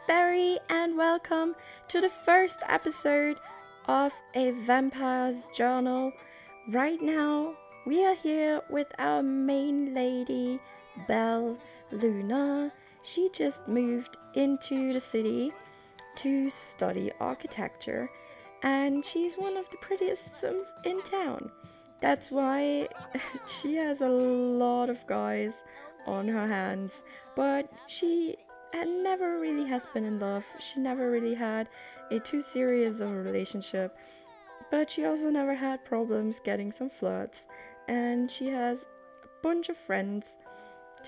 Berry, and welcome to the first episode of A Vampire's Journal. Right now, we are here with our main lady, Belle Luna. She just moved into the city to study architecture, and she's one of the prettiest Sims in town. That's why she has a lot of guys on her hands, but she never really has been in love. She never really had a too serious of a relationship, but she also never had problems getting some flirts, and she has a bunch of friends.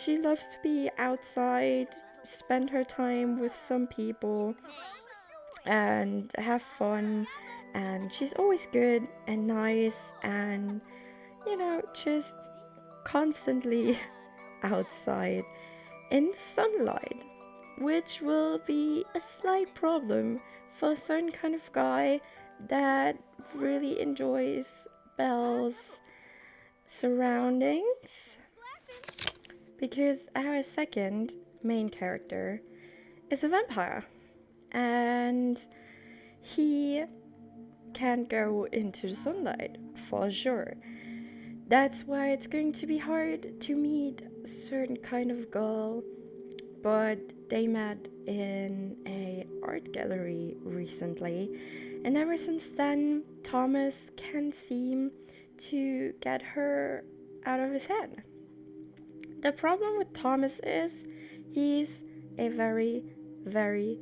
She loves to be outside, spend her time with some people, and have fun. And she's always good and nice, and just constantly outside in the sunlight, which will be a slight problem for a certain kind of guy that really enjoys Belle's surroundings. Because our second main character is a vampire, and he can't go into the sunlight for sure. That's why it's going to be hard to meet a certain kind of girl, but they met in a art gallery recently, and ever since then Thomas can't seem to get her out of his head. The problem with Thomas is he's a very, very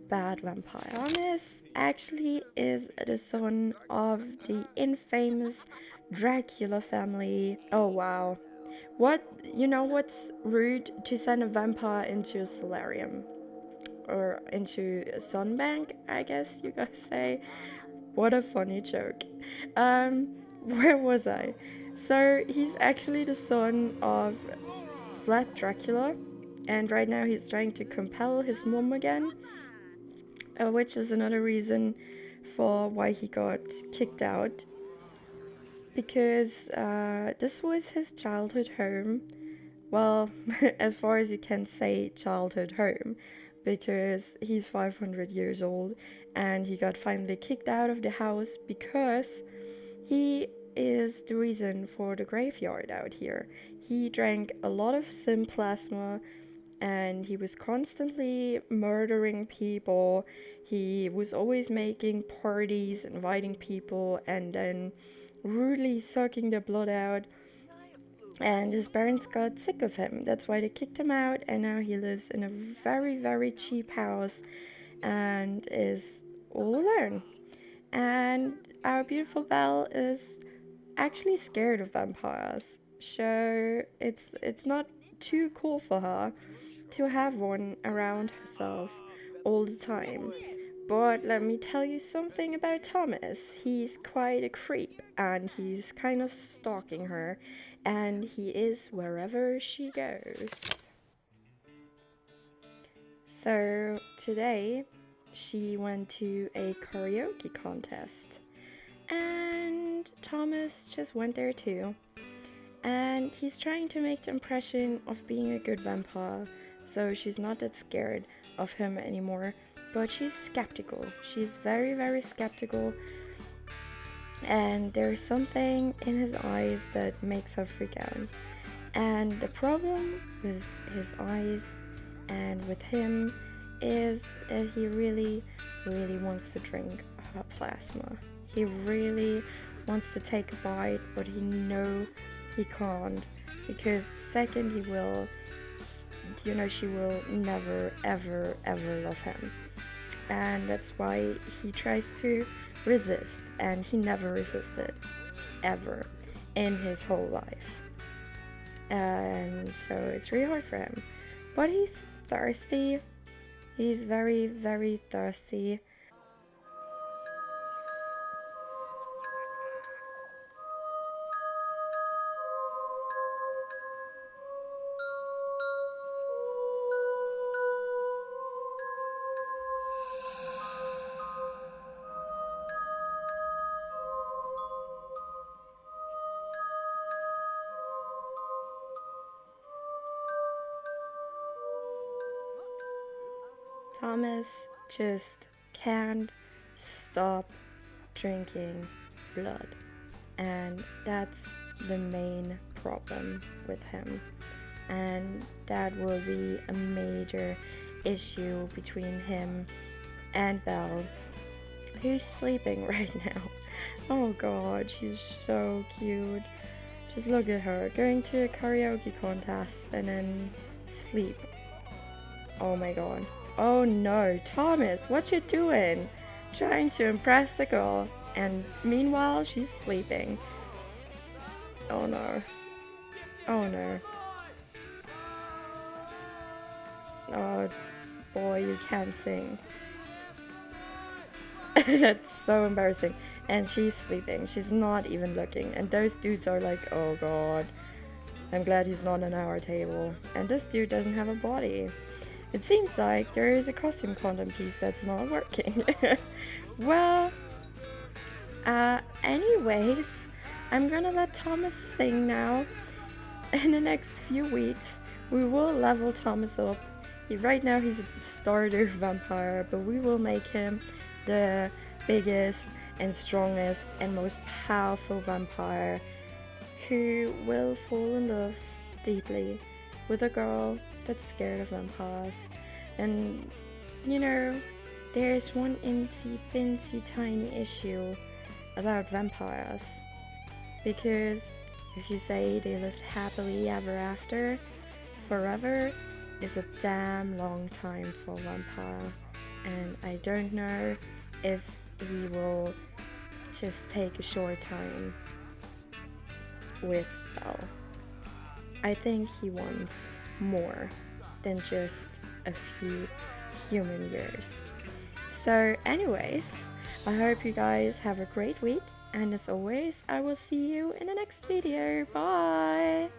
bad vampire. Thomas actually is the son of the infamous Dracula family. Oh wow. What's rude to send a vampire into a solarium? Or into a sunbank, I guess you guys say. What a funny joke. Where was I? So he's actually the son of Vlad Dracula, and right now he's trying to compel his mom again, which is another reason for why he got kicked out, because this was his childhood home. Well, as far as you can say childhood home, because he's 500 years old and he got finally kicked out of the house because he is the reason for the graveyard out here. He drank a lot of sim plasma and he was constantly murdering people. He was always making parties, inviting people, and then rudely sucking their blood out. And his parents got sick of him. That's why they kicked him out, and now he lives in a very, very cheap house and is all alone. And our beautiful Belle is actually scared of vampires. So it's not too cool for her to have one around herself all the time. But let me tell you something about Thomas. He's quite a creep and he's kind of stalking her, and he is wherever she goes. So today she went to a karaoke contest, and Thomas just went there too. And he's trying to make the impression of being a good vampire, so she's not that scared of him anymore. But she's skeptical. She's very, very skeptical. And there's something in his eyes that makes her freak out. And the problem with his eyes and with him is that he really, really wants to drink her plasma. He really wants to take a bite, but he knows he can't, because the second he will, she will never, ever, ever love him. And that's why he tries to resist, and he never resisted ever in his whole life. And so it's really hard for him, but he's thirsty. He's very, very thirsty. Thomas just can't stop drinking blood, and that's the main problem with him, and that will be a major issue between him and Belle, who's sleeping right now. Oh god, she's so cute. Just look at her, going to a karaoke contest and then sleep. Oh my god. Oh no, Thomas, what you doing? Trying to impress the girl, and meanwhile she's sleeping. Oh no. Oh no. Oh boy, you can't sing. That's so embarrassing. And she's sleeping. She's not even looking. And those dudes are like, oh god, I'm glad he's not on our table. And this dude doesn't have a body. It seems like there is a costume condom piece that's not working. Well, anyways, I'm gonna let Thomas sing now. In the next few weeks, we will level Thomas up. Right now he's a starter vampire, but we will make him the biggest and strongest and most powerful vampire who will fall in love deeply with a girl that's scared of vampires. And you know, there's one incy binsy tiny issue about vampires, because if you say they lived happily ever after, forever is a damn long time for a vampire, and I don't know if he will just take a short time with Belle. I think he wants more than just a few human years. So anyways, I hope you guys have a great week, and as always, I will see you in the next video. Bye!